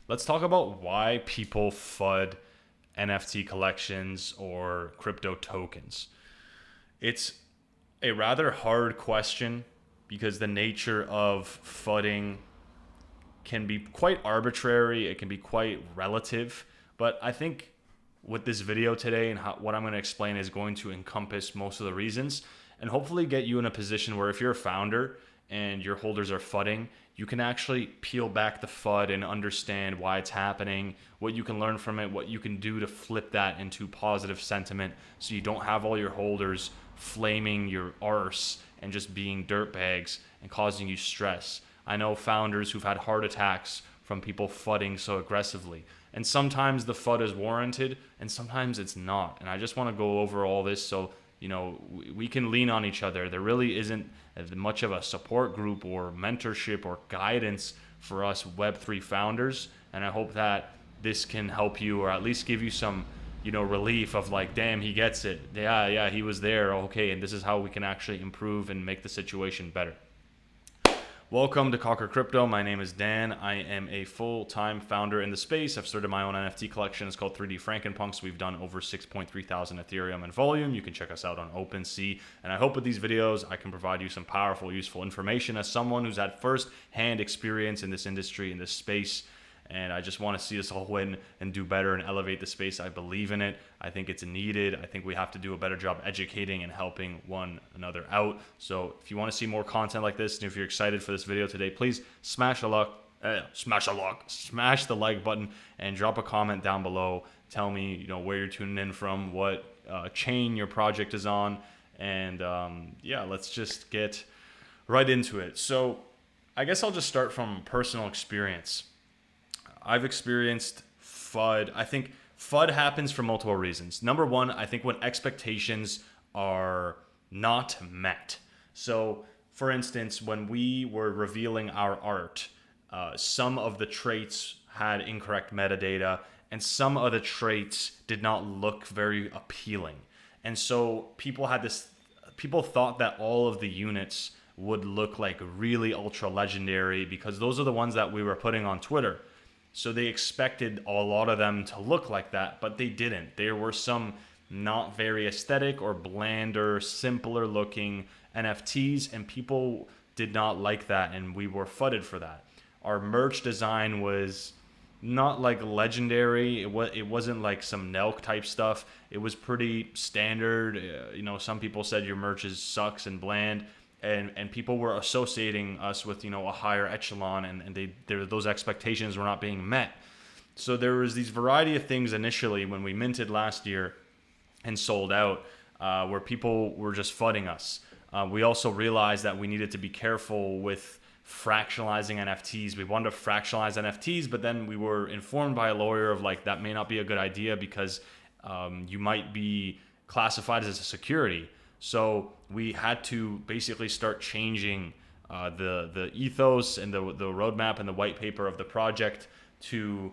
let's talk about why people FUD NFT collections or crypto tokens. It's a rather hard question because the nature of FUDing can be quite arbitrary. It can be quite relative. But I think with this video today and what I'm going to explain is going to encompass most of the reasons and hopefully get you in a position where if you're a founder and your holders are FUDing, you can actually peel back the FUD and understand why it's happening, what you can learn from it, what you can do to flip that into positive sentiment so you don't have all your holders flaming your arse and just being dirtbags and causing you stress. I know founders who've had heart attacks from people FUDing so aggressively. And sometimes the FUD is warranted and sometimes it's not. And I just want to go over all this so we can lean on each other. There really isn't as much of a support group or mentorship or guidance for us Web3 founders. And I hope that this can help you or at least give you some, relief of like, damn, he gets it. Yeah, he was there. Okay, and this is how we can actually improve and make the situation better. Welcome to Conquer Crypto. My name is Dan. I am a full-time founder in the space. I've started my own NFT collection. It's called 3D Frankenpunks. We've done over 6.3 thousand Ethereum in volume. You can check us out on OpenSea. And I hope with these videos, I can provide you some powerful, useful information as someone who's had first-hand experience in this industry, in this space. And I just want to see us all win and do better and elevate the space. I believe in it. I think it's needed. I think we have to do a better job educating and helping one another out. So if you want to see more content like this, and if you're excited for this video today, please smash the like button and drop a comment down below. Tell me, where you're tuning in from, what chain your project is on, and let's just get right into it. So I guess I'll just start from personal experience. I've experienced FUD. I think FUD happens for multiple reasons. Number one, I think when expectations are not met. So, for instance, when we were revealing our art, some of the traits had incorrect metadata, and some of the traits did not look very appealing. And so people thought that all of the units would look like really ultra legendary because those are the ones that we were putting on Twitter. So they expected a lot of them to look like that, but they didn't. There were some not very aesthetic or blander, simpler looking NFTs, and people did not like that, and we were FUDed for that. Our merch design was not like legendary. It wasn't like some Nelk type stuff. It was pretty standard. Some people said your merch sucks and bland. And people were associating us with a higher echelon, and those expectations were not being met. So there was these variety of things initially when we minted last year and sold out, where people were just FUDing us. We also realized that we needed to be careful with fractionalizing NFTs. We wanted to fractionalize NFTs, but then we were informed by a lawyer of like that may not be a good idea because you might be classified as a security. So we had to basically start changing the ethos and the roadmap and the white paper of the project to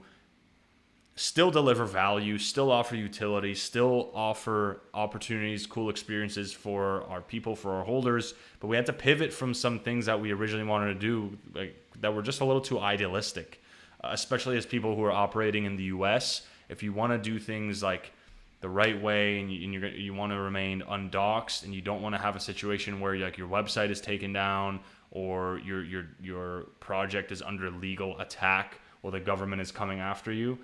still deliver value, still offer utility, still offer opportunities, cool experiences for our people, for our holders. But we had to pivot from some things that we originally wanted to do that were just a little too idealistic, especially as people who are operating in the US. If you want to do things like the right way and you want to remain undoxed and you don't want to have a situation where your website is taken down or your project is under legal attack or the government is coming after you,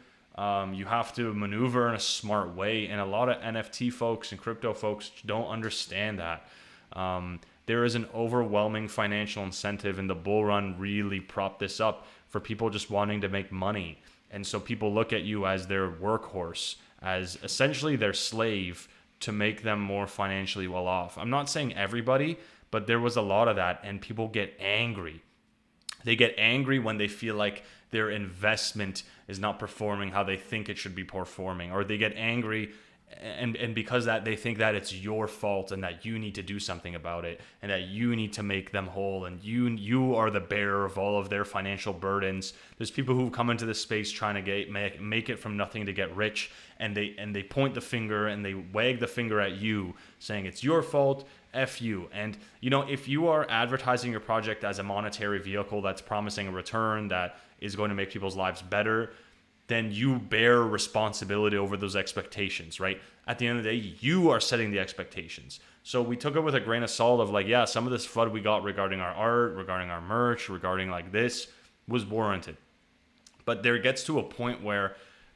you have to maneuver in a smart way, and a lot of NFT folks and crypto folks don't understand that. There is an overwhelming financial incentive, and the bull run really propped this up for people just wanting to make money. And so people look at you as their workhorse, as essentially their slave to make them more financially well off. I'm not saying everybody, but there was a lot of that, and people get angry. They get angry when they feel like their investment is not performing how they think it should be performing, or they get angry and because that they think that it's your fault and that you need to do something about it and that you need to make them whole and you are the bearer of all of their financial burdens. There's people who come into this space trying to make it from nothing to get rich, and they point the finger and they wag the finger at you saying it's your fault, F you. And if you are advertising your project as a monetary vehicle that's promising a return, that is going to make people's lives better, then you bear responsibility over those expectations, right? At the end of the day, you are setting the expectations. So we took it with a grain of salt of like, yeah, some of this FUD we got regarding our art, regarding our merch, regarding like this was warranted. But there gets to a point where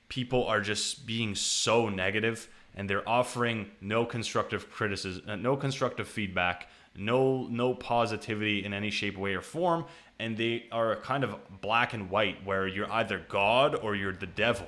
people are just being so negative and they're offering no constructive criticism, no constructive feedback, no positivity in any shape, way, or form. And they are kind of black and white where you're either God or you're the devil,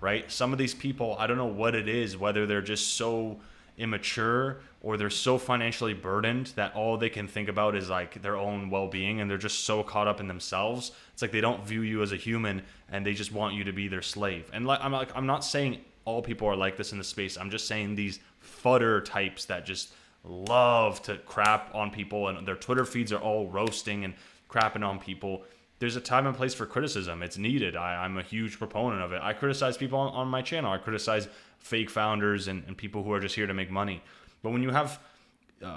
right? Some of these people, I don't know what it is, whether they're just so immature or they're so financially burdened that all they can think about is like their own well-being, and they're just so caught up in themselves. It's like they don't view you as a human and they just want you to be their slave. And I'm not saying all people are like this in the space. I'm just saying these fudder types that just love to crap on people and their Twitter feeds are all roasting and crapping on people. There's a time and place for criticism. It's needed. I'm a huge proponent of it. I criticize people on my channel. I criticize fake founders and people who are just here to make money. But when you have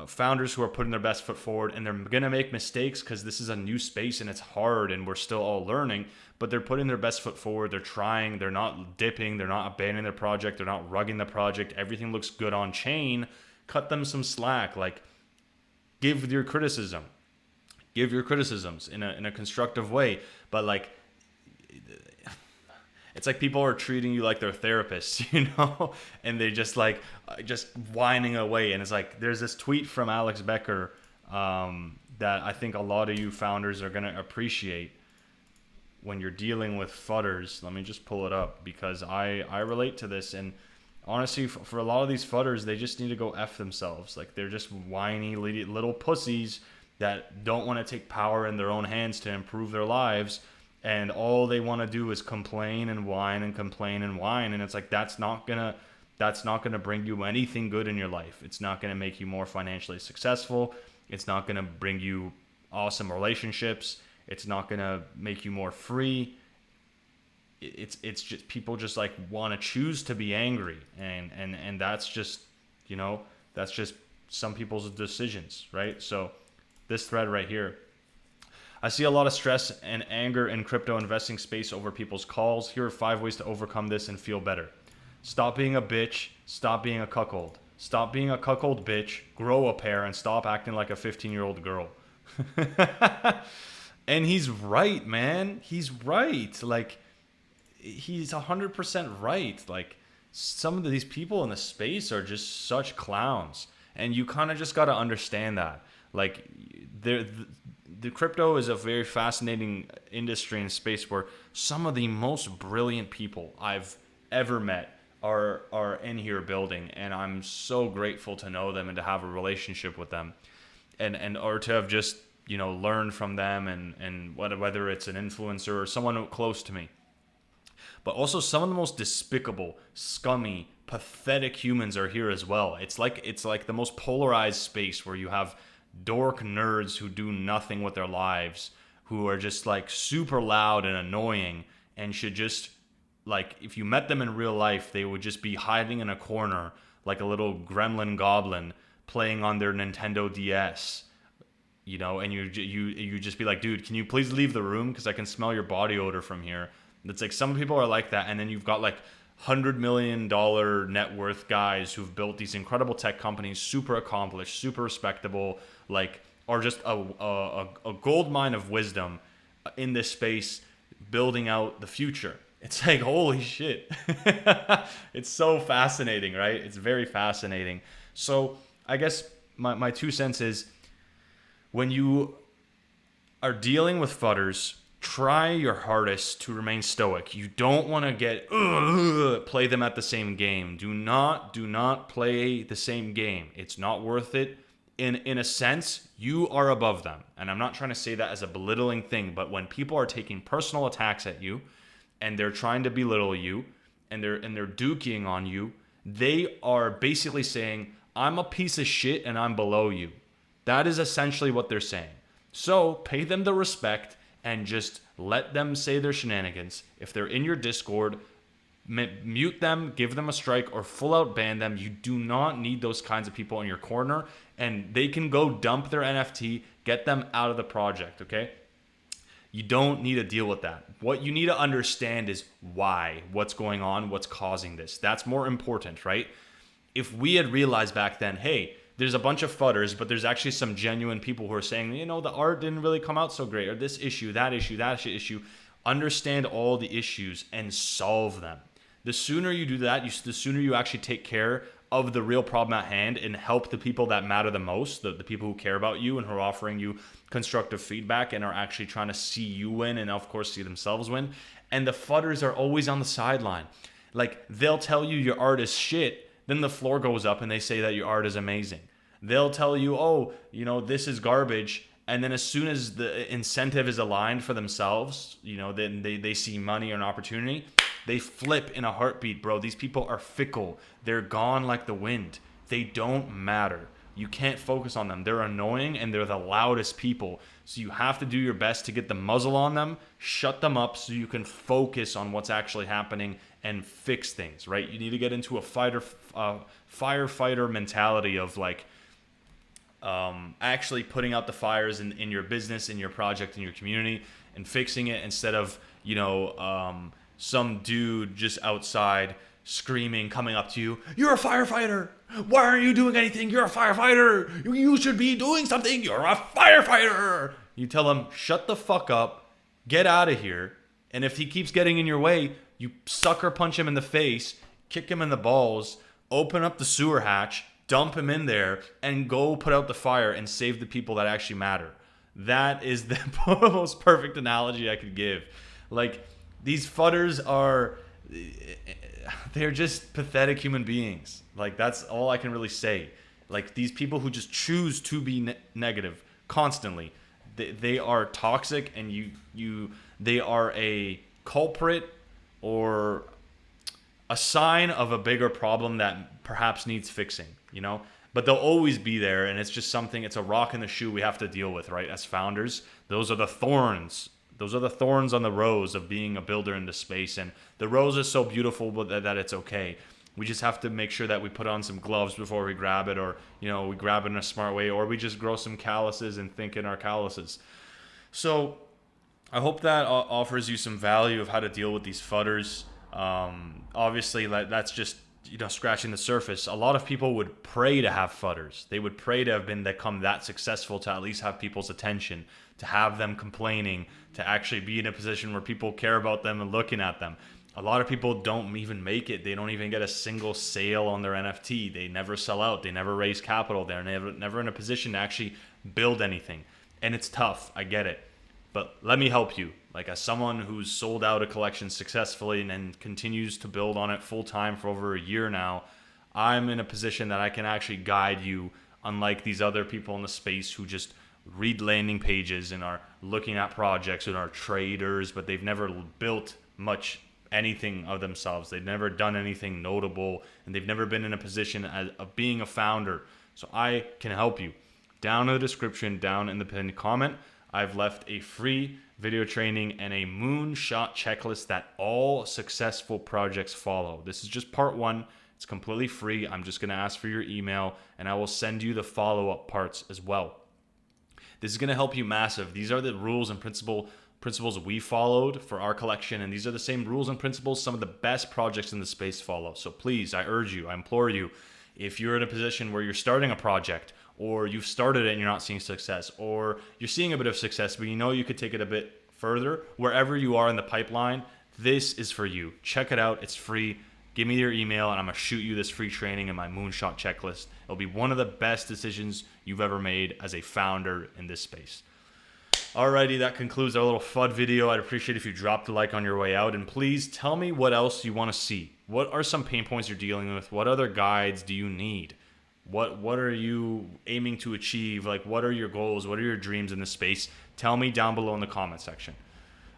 founders who are putting their best foot forward and they're going to make mistakes because this is a new space and it's hard and we're still all learning, but they're putting their best foot forward. They're trying. They're not dipping. They're not abandoning their project. They're not rugging the project. Everything looks good on chain. Cut them some slack. Like, give your criticism. Give your criticisms in a constructive way. But like, it's like people are treating you like their therapists, you know, and they just like just whining away. And it's like there's this tweet from Alex Becker that I think a lot of you founders are gonna appreciate when you're dealing with fudders. Let me just pull it up because I relate to this. And honestly, for a lot of these fudders, they just need to go F themselves. Like, they're just whiny little pussies that don't want to take power in their own hands to improve their lives. And all they want to do is complain and whine and complain and whine. And it's like, that's not gonna bring you anything good in your life. It's not gonna make you more financially successful. It's not gonna bring you awesome relationships. It's not gonna make you more free. It's just people just like want to choose to be angry, and that's just, you know, that's just some people's decisions, right? So this thread right here, I see a lot of stress and anger in crypto investing space over people's calls. Here are 5 ways to overcome this and feel better. Stop being a bitch. Stop being a cuckold. Stop being a cuckold bitch. Grow a pair and stop acting like a 15-year-old girl. And he's right, man. He's right. Like, he's 100% right. Like, some of these people in the space are just such clowns, and you kind of just got to understand that. Like, the crypto is a very fascinating industry and space where some of the most brilliant people I've ever met are in here building, and I'm so grateful to know them and to have a relationship with them, and or to have just, you know, learned from them, and whether it's an influencer or someone close to me. But also some of the most despicable, scummy, pathetic humans are here as well. It's like the most polarized space where you have dork nerds who do nothing with their lives, who are just like super loud and annoying, and should just, like, if you met them in real life, they would just be hiding in a corner like a little gremlin goblin playing on their Nintendo DS, you know, and you just be like, dude, can you please leave the room because I can smell your body odor from here. It's like some people are like that, and then you've got like $100 million net worth guys who've built these incredible tech companies, super accomplished, super respectable, like, are just a gold mine of wisdom in this space, building out the future. It's like, holy shit. It's so fascinating, right? It's very fascinating. So I guess my 2 cents is, when you are dealing with fudders, try your hardest to remain stoic. You don't want to play them at the same game. Do not play the same game. It's not worth it. In a sense, you are above them. And I'm not trying to say that as a belittling thing, but when people are taking personal attacks at you and they're trying to belittle you and they're dookie on you, they are basically saying, I'm a piece of shit and I'm below you. That is essentially what they're saying. So pay them the respect and just let them say their shenanigans. If they're in your Discord, mute them, give them a strike, or full out ban them. You do not need those kinds of people in your corner, and they can go dump their NFT, get them out of the project, okay? You don't need to deal with that. What you need to understand is why, what's going on, what's causing this. That's more important, right? If we had realized back then, hey, there's a bunch of fudders, but there's actually some genuine people who are saying, the art didn't really come out so great, or this issue, that issue. Understand all the issues and solve them. The sooner you do that, the sooner you actually take care of the real problem at hand and help the people that matter the most, the people who care about you and who are offering you constructive feedback and are actually trying to see you win and, of course, see themselves win. And the fudders are always on the sideline. Like, they'll tell you your art is shit, then the floor goes up and they say that your art is amazing. They'll tell you, this is garbage, and then as soon as the incentive is aligned for themselves, then they see money or an opportunity, they flip in a heartbeat, bro. These people are fickle. They're gone like the wind. They don't matter. You can't focus on them. They're annoying and they're the loudest people. So you have to do your best to get the muzzle on them, shut them up so you can focus on what's actually happening and fix things, right? You need to get into a firefighter mentality of actually putting out the fires in your business, in your project, in your community, and fixing it instead of, some dude just outside screaming, coming up to you, "You're a firefighter! Why aren't you doing anything? You're a firefighter! You should be doing something! You're a firefighter!" You tell him, shut the fuck up, get out of here, and if he keeps getting in your way, you sucker punch him in the face, kick him in the balls, open up the sewer hatch, dump him in there, and go put out the fire and save the people that actually matter. That is the most perfect analogy I could give. These fudders they're just pathetic human beings. That's all I can really say. These people who just choose to be negative constantly, they are toxic, and they are a culprit or a sign of a bigger problem that perhaps needs fixing, But they'll always be there, and it's just it's a rock in the shoe we have to deal with, right? As founders, those are the thorns. Those are the thorns on the rose of being a builder in this space. And the rose is so beautiful that it's okay. We just have to make sure that we put on some gloves before we grab it, or, we grab it in a smart way, or we just grow some calluses and think in our calluses. So I hope that offers you some value of how to deal with these fudders. Obviously, that's just, scratching the surface. A lot of people would pray to have fudders. They would pray to become that successful, to at least have people's attention, to have them complaining, to actually be in a position where people care about them and looking at them. A lot of people don't even make it. They don't even get a single sale on their NFT. They never sell out. They never raise capital. They're never in a position to actually build anything. And it's tough. I get it. But let me help you. As someone who's sold out a collection successfully and continues to build on it full time for over a year now, I'm in a position that I can actually guide you, unlike these other people in the space who just read landing pages and are looking at projects and are traders, but they've never built anything of themselves. They've never done anything notable, and they've never been in a position of being a founder. So I can help you. Down in the description, down in the pinned comment, I've left a free video training and a moonshot checklist that all successful projects follow. This is just part 1. It's completely free. I'm just going to ask for your email, and I will send you the follow-up parts as well. This is going to help you massive. These are the rules and principles we followed for our collection, and these are the same rules and principles some of the best projects in the space follow. So please, I urge you, I implore you, if you're in a position where you're starting a project, or you've started it and you're not seeing success, or you're seeing a bit of success, but you could take it a bit further, wherever you are in the pipeline, this is for you. Check it out. It's free. Give me your email, and I'm going to shoot you this free training and my moonshot checklist. It'll be one of the best decisions you've ever made as a founder in this space. Alrighty, that concludes our little FUD video. I'd appreciate if you dropped a like on your way out, and please tell me what else you want to see. What are some pain points you're dealing with? What other guides do you need? What are you aiming to achieve? What are your goals? What are your dreams in this space? Tell me down below in the comment section.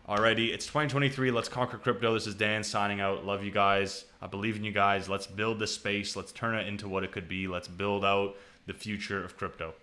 Alrighty, it's 2023. Let's conquer crypto. This is Dan signing out. Love you guys. I believe in you guys. Let's build this space. Let's turn it into what it could be. Let's build out the future of crypto.